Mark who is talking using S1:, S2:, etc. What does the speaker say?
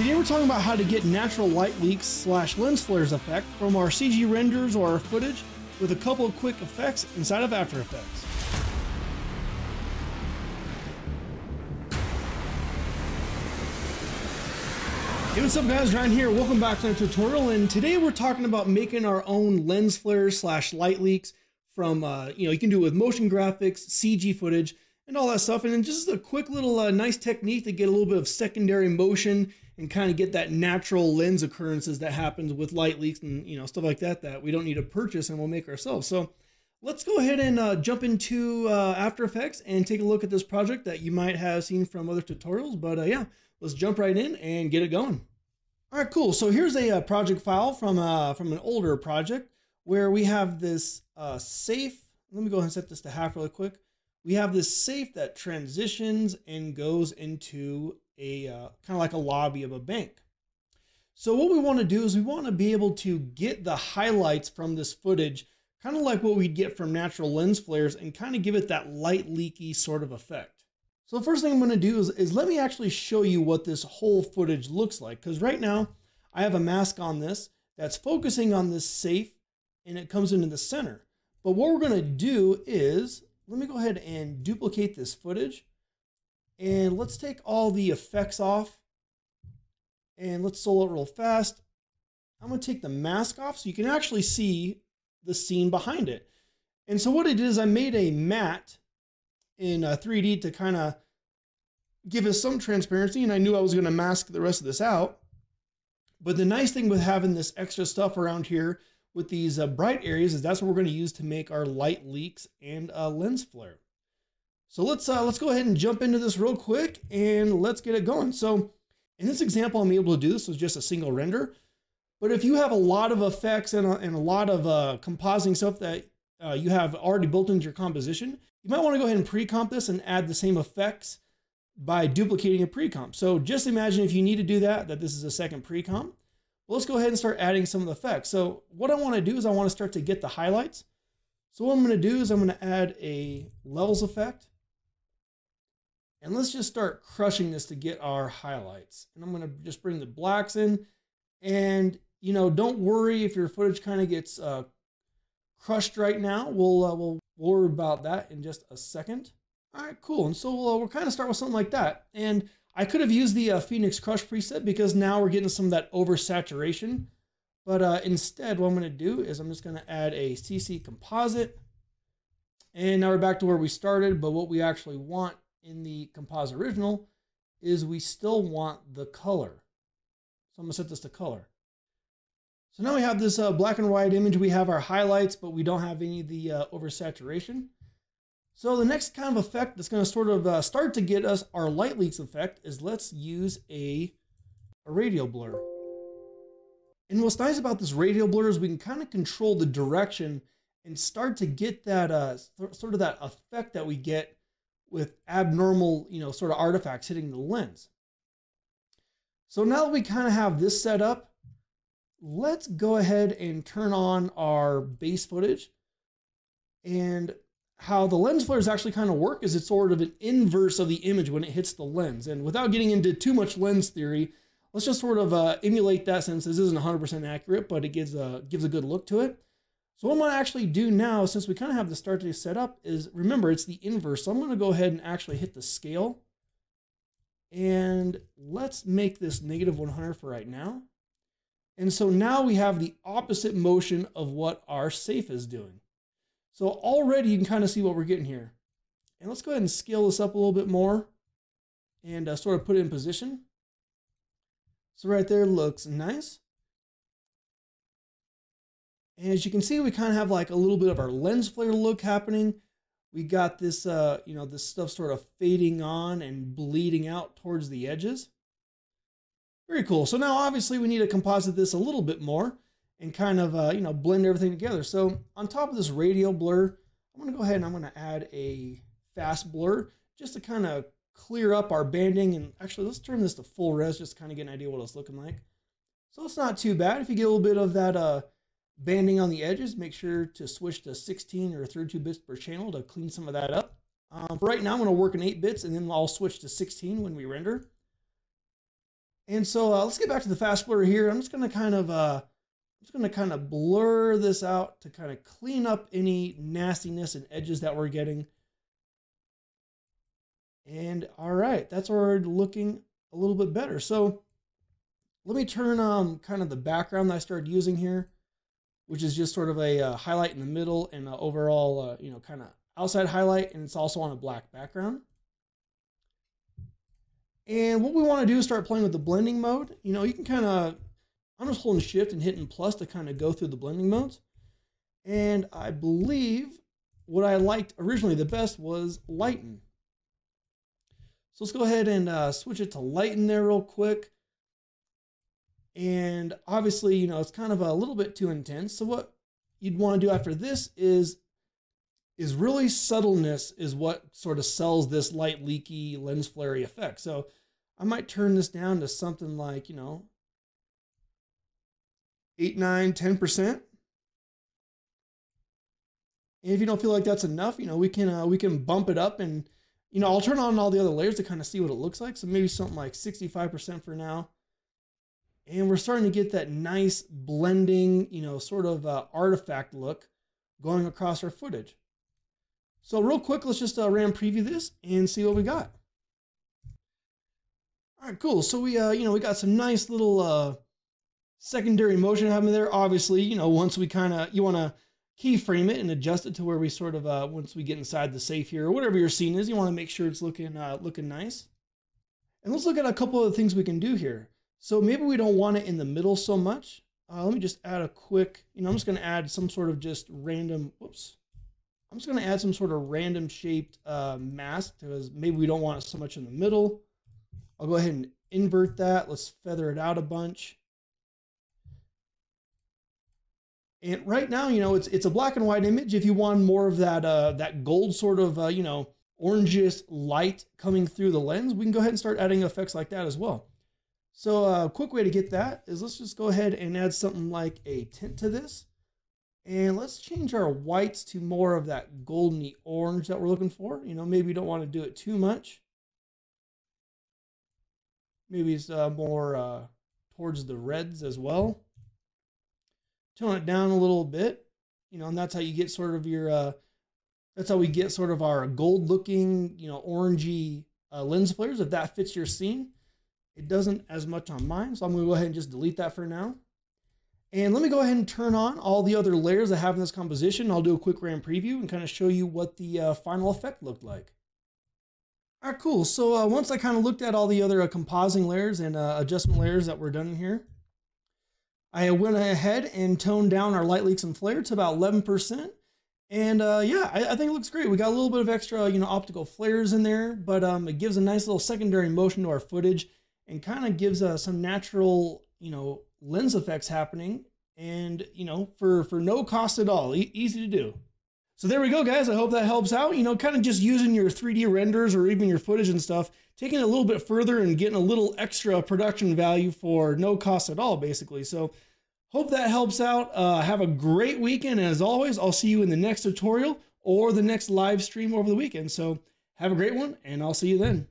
S1: Today we're talking about how to get natural light leaks slash lens flares effect from our CG renders or our footage with a couple of quick effects inside of After Effects. Hey, what's up guys, Ryan here. Welcome back to the tutorial, and today we're talking about making our own lens flares slash light leaks from, you can do it with motion graphics, CG footage, and all that stuff. And then just a quick little nice technique to get a little bit of secondary motion and kind of get that natural lens occurrences that happens with light leaks and stuff like that that we don't need to purchase and we'll make ourselves. So let's go ahead and jump into After Effects and take a look at this project that you might have seen from other tutorials. But yeah, let's jump right in and get it going. All right, cool. So here's a project file from an older project where we have this safe. Let me go ahead and set this to half really quick. We have this safe that transitions and goes into a kind of like a lobby of a bank. So what we want to do is we want to be able to get the highlights from this footage, kind of like what we'd get from natural lens flares, and kind of give it that light leaky sort of effect. So the first thing I'm going to do is let me actually show you what this whole footage looks like. Because right now I have a mask on this that's focusing on this safe and it comes into the center. But what we're going to do is, let me go ahead and duplicate this footage. And let's take all the effects off. And let's solo it real fast. I'm going to take the mask off so you can actually see the scene behind it. And so what I did is I made a matte in 3D to kind of give us some transparency, and I knew I was going to mask the rest of this out. But the nice thing with having this extra stuff around here with these bright areas is that's what we're going to use to make our light leaks and lens flare. So let's go ahead and jump into this real quick and let's get it going. So in this example, I'm able to do this with just a single render. But if you have a lot of effects and a lot of compositing stuff that you have already built into your composition, you might want to go ahead and pre-comp this and add the same effects by duplicating a pre-comp. So just imagine if you need to do that this is a second pre-comp. Well, let's go ahead and start adding some of the effects. So what I want to do is I want to start to get the highlights. So what I'm going to do is I'm going to add a levels effect. And let's just start crushing this to get our highlights. And I'm going to just bring the blacks in. And, don't worry if your footage kind of gets crushed right now. We'll worry about that in just a second. All right, cool. And so we'll kind of start with something like that. And I could have used the Phoenix Crush preset because now we're getting some of that oversaturation. But instead, what I'm going to do is I'm just going to add a CC composite. And now we're back to where we started. But what we actually want in the composite original is we still want the color. So I'm going to set this to color. So now we have this black and white image. We have our highlights, but we don't have any of the oversaturation. So the next kind of effect that's going to sort of start to get us our light leaks effect is let's use a radial blur. And what's nice about this radial blur is we can kind of control the direction and start to get that sort of that effect that we get with abnormal, sort of artifacts hitting the lens. So now that we kind of have this set up, let's go ahead and turn on our base footage. And how the lens flares actually kind of work is it's sort of an inverse of the image when it hits the lens. And without getting into too much lens theory, let's just sort of emulate that, since this isn't 100% accurate, but it gives a good look to it. So what I'm going to actually do now, since we kind of have the start date set up, is remember it's the inverse. So I'm going to go ahead and actually hit the scale. And let's make this -100 for right now. And so now we have the opposite motion of what our safe is doing. So already you can kind of see what we're getting here. And let's go ahead and scale this up a little bit more and sort of put it in position. So right there looks nice. And as you can see, we kind of have like a little bit of our lens flare look happening. We got this, this stuff sort of fading on and bleeding out towards the edges. Very cool. So now obviously we need to composite this a little bit more and kind of, blend everything together. So on top of this radial blur, I'm going to go ahead and I'm going to add a fast blur just to kind of clear up our banding. And actually, let's turn this to full res just to kind of get an idea what it's looking like. So it's not too bad. If you get a little bit of that banding on the edges, make sure to switch to 16 or 32 bits per channel to clean some of that up. For right now, I'm going to work in 8 bits, and then I'll switch to 16 when we render. And so let's get back to the fast blur here. I'm just going to kind of blur this out to kind of clean up any nastiness and edges that we're getting. And all right, that's already looking a little bit better. So let me turn kind of the background that I started using here, which is just sort of a highlight in the middle and an overall, you know, kind of outside highlight, and it's also on a black background. And what we want to do is start playing with the blending mode. You know, you can kind of, I'm just holding shift and hitting plus to kind of go through the blending modes. And I believe what I liked originally the best was lighten. So let's go ahead and switch it to lighten there real quick. And obviously, you know, it's kind of a little bit too intense. So what you'd want to do after this is really subtleness is what sort of sells this light leaky lens flare-y effect. So I might turn this down to something like, you know, 8, 9, 10%. And if you don't feel like that's enough, you know, we can bump it up, and, you know, I'll turn on all the other layers to kind of see what it looks like. So maybe something like 65% for now. And we're starting to get that nice blending, you know, sort of artifact look going across our footage. So real quick, let's just RAM preview this and see what we got. All right, cool. So we, you know, we got some nice little secondary motion happening there. Obviously, you know, once we kind of, you want to keyframe it and adjust it to where we sort of, once we get inside the safe here or whatever your scene is, you want to make sure it's looking nice. And let's look at a couple of things we can do here. So maybe we don't want it in the middle so much. Let me just add a quick, you know, I'm just going to add some sort of just random, whoops. I'm just going to add some sort of random shaped mask because maybe we don't want it so much in the middle. I'll go ahead and invert that. Let's feather it out a bunch. And right now, you know, it's a black and white image. If you want more of that, that gold sort of, you know, orangish light coming through the lens, we can go ahead and start adding effects like that as well. So a quick way to get that is let's just go ahead and add something like a tint to this. And let's change our whites to more of that goldeny orange that we're looking for. You know, maybe you don't want to do it too much. Maybe it's more towards the reds as well. Tone it down a little bit, you know, and that's how you get sort of your, that's how we get sort of our gold looking, you know, orangey lens flares, if that fits your scene. It doesn't as much on mine, so I'm going to go ahead and just delete that for now. And let me go ahead and turn on all the other layers I have in this composition. I'll do a quick RAM preview and kind of show you what the final effect looked like. All right, cool. So once I kind of looked at all the other composing layers and adjustment layers that were done in here, I went ahead and toned down our light leaks and flare to about 11%. And yeah, I think it looks great. We got a little bit of extra, you know, optical flares in there, but it gives a nice little secondary motion to our footage and kind of gives some natural, you know, lens effects happening, and, you know, for no cost at all. Easy to do. So there we go, guys. I hope that helps out. You know, kind of just using your 3D renders or even your footage and stuff, taking it a little bit further and getting a little extra production value for no cost at all, basically. So hope that helps out. Have a great weekend. And as always, I'll see you in the next tutorial or the next live stream over the weekend. So have a great one, and I'll see you then.